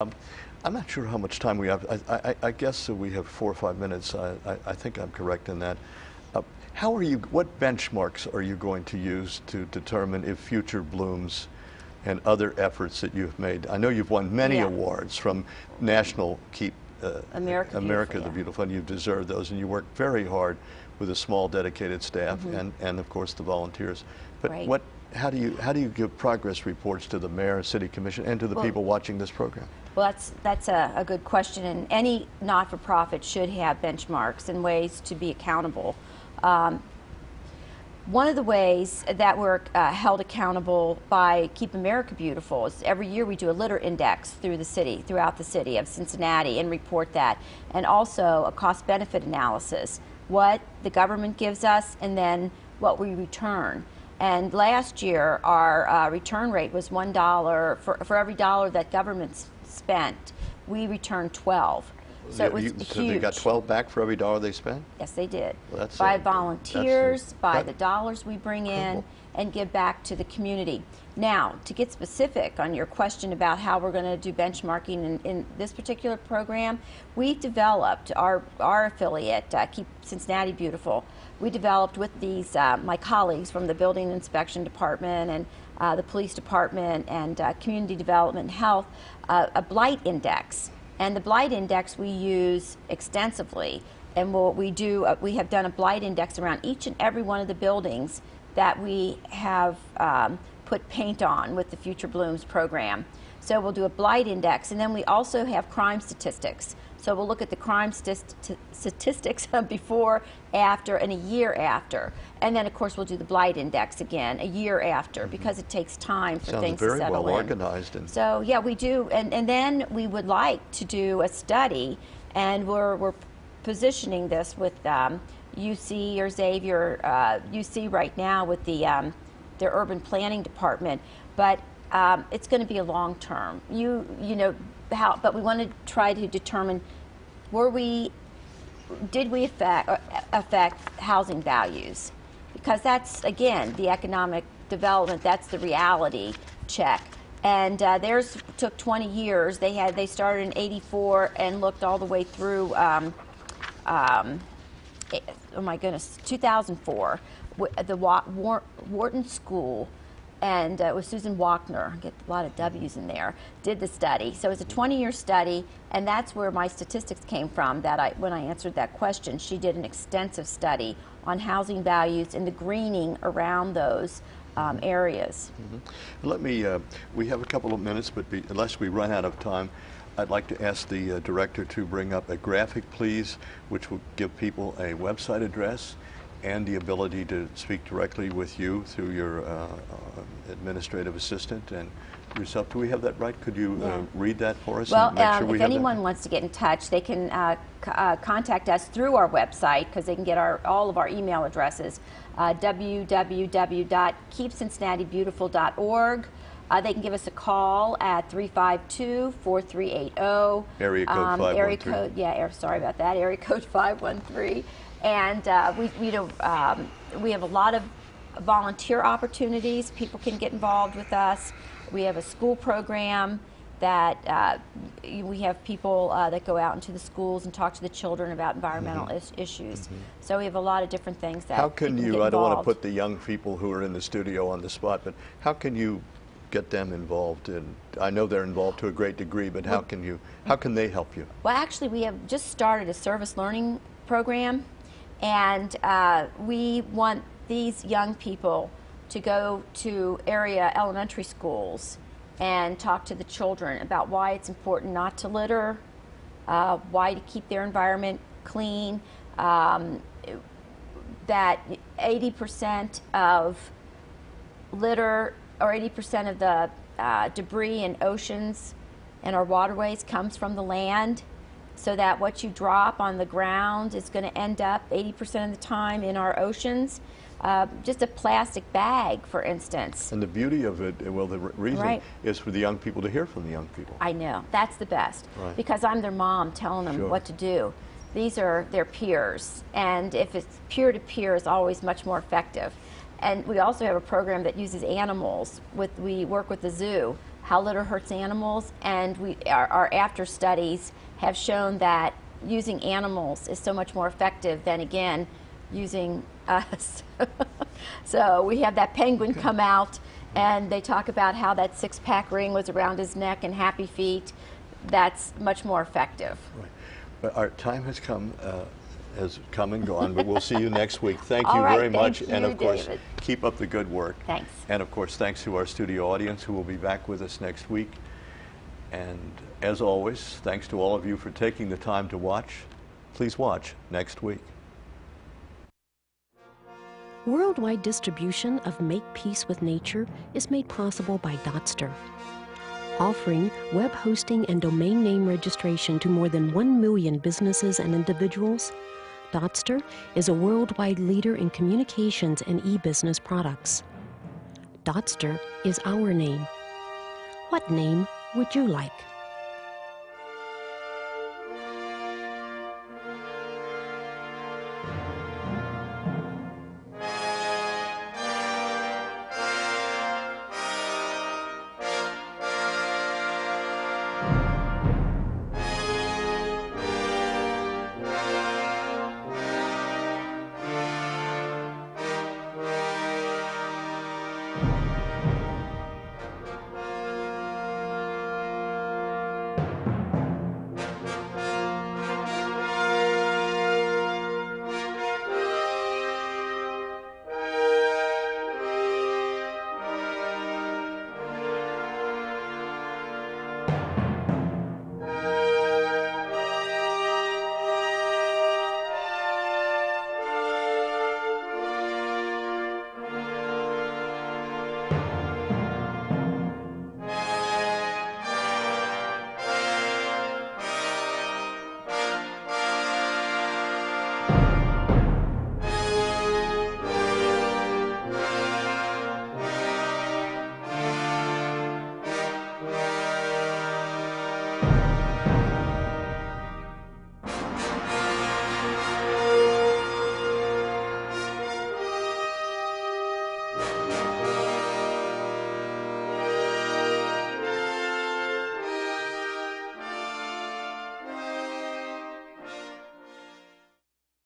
I'm not sure how much time we have. I guess we have 4 or 5 minutes. I think I'm correct in that. What benchmarks are you going to use to determine if future blooms and other efforts that you've made? I know you've won many awards from National Keep America the Beautiful, and you've deserved those, and you work very hard with a small dedicated staff and of course the volunteers. But how do you give progress reports to the mayor, city commission, and to the people watching this program? Well, that's a good question, and any not-for-profit should have benchmarks and ways to be accountable. One of the ways that we're held accountable by Keep America Beautiful is every year we do a litter index throughout the city of Cincinnati, and report that, and also a cost-benefit analysis, what the government gives us and then what we return. And last year our return rate was $1 for every dollar that government spent. We returned 12. So it was huge. So they got 12 back for every dollar they spent? Yes, they did. Well, by volunteers, by the dollars we bring in, and give back to the community. Now, to get specific on your question about how we're going to do benchmarking in this particular program, we've developed, our affiliate, Keep Cincinnati Beautiful, we developed with these, my colleagues from the Building Inspection Department and the Police Department and Community Development and Health, a blight index. And the blight index we use extensively, and what we do, we have done a blight index around each and every one of the buildings that we have put paint on with the Future Blooms program. So we'll do a blight index, and then we also have crime statistics. So we'll look at the crime statistics before, after, and a year after. And then, of course, we'll do the blight index again a year after, because it takes time for things to settle in. Sounds very well organized. So, yeah, we do. And then we would like to do a study, and we're positioning this with UC or Xavier, UC right now with their urban planning department. But it's going to be a long term. But we want to try to determine, did we affect housing values? Because that's, again, the economic development, that's the reality check. And theirs took 20 years. They started in '84 and looked all the way through, oh my goodness, 2004, the Wharton School. And it was Susan Wachner, get a lot of W's in there, did the study. So it's a 20-year study, and that's where my statistics came from, when I answered that question. She did an extensive study on housing values and the greening around those areas. Let me, we have a couple of minutes, but unless we run out of time, I'd like to ask the director to bring up a graphic, please, which will give people a website address and the ability to speak directly with you through your administrative assistant and yourself. Do we have that right? Could you read that for us? Well, and make sure if anyone wants to get in touch, they can contact us through our website, because they can get all of our email addresses, www.keepcincinnatibeautiful.org. They can give us a call at 352-4380. Area code 513. Sorry about that. Area code 513. And we have a lot of volunteer opportunities. People can get involved with us. We have a school program that we have people that go out into the schools and talk to the children about environmental issues. So we have a lot of different things that How can you, I don't want to put the young people who are in the studio on the spot, but how can you get them involved? I know they're involved to a great degree, but how can they help you? Well, actually, we have just started a service learning program. And we want these young people to go to area elementary schools and talk to the children about why it's important not to litter, why to keep their environment clean, that 80% of litter, or 80% of the debris in oceans and our waterways comes from the land. So that what you drop on the ground is going to end up 80% of the time in our oceans. Just a plastic bag, for instance. And the beauty of it, well, the reason is for the young people to hear from the young people. I know. That's the best. Because I'm their mom telling them what to do. These are their peers. And if it's peer-to-peer, it's always much more effective. And we also have a program that uses animals. We work with the zoo, how litter hurts animals, and our after studies have shown that using animals is so much more effective than, again, using us. So we have that penguin come out, and they talk about how that six-pack ring was around his neck and happy feet. That's much more effective. Right. But our time has come and gone, but we'll see you next week. Thank All you right, very much. thank And you, of course, David. keep up the good work. Thanks. And of course, thanks to our studio audience who will be back with us next week. And as always, thanks to all of you for taking the time to watch. Please watch next week. Worldwide distribution of Make Peace with Nature is made possible by Dotster. Offering web hosting and domain name registration to more than 1 million businesses and individuals, Dotster is a worldwide leader in communications and e-business products. Dotster is our name. What name would you like?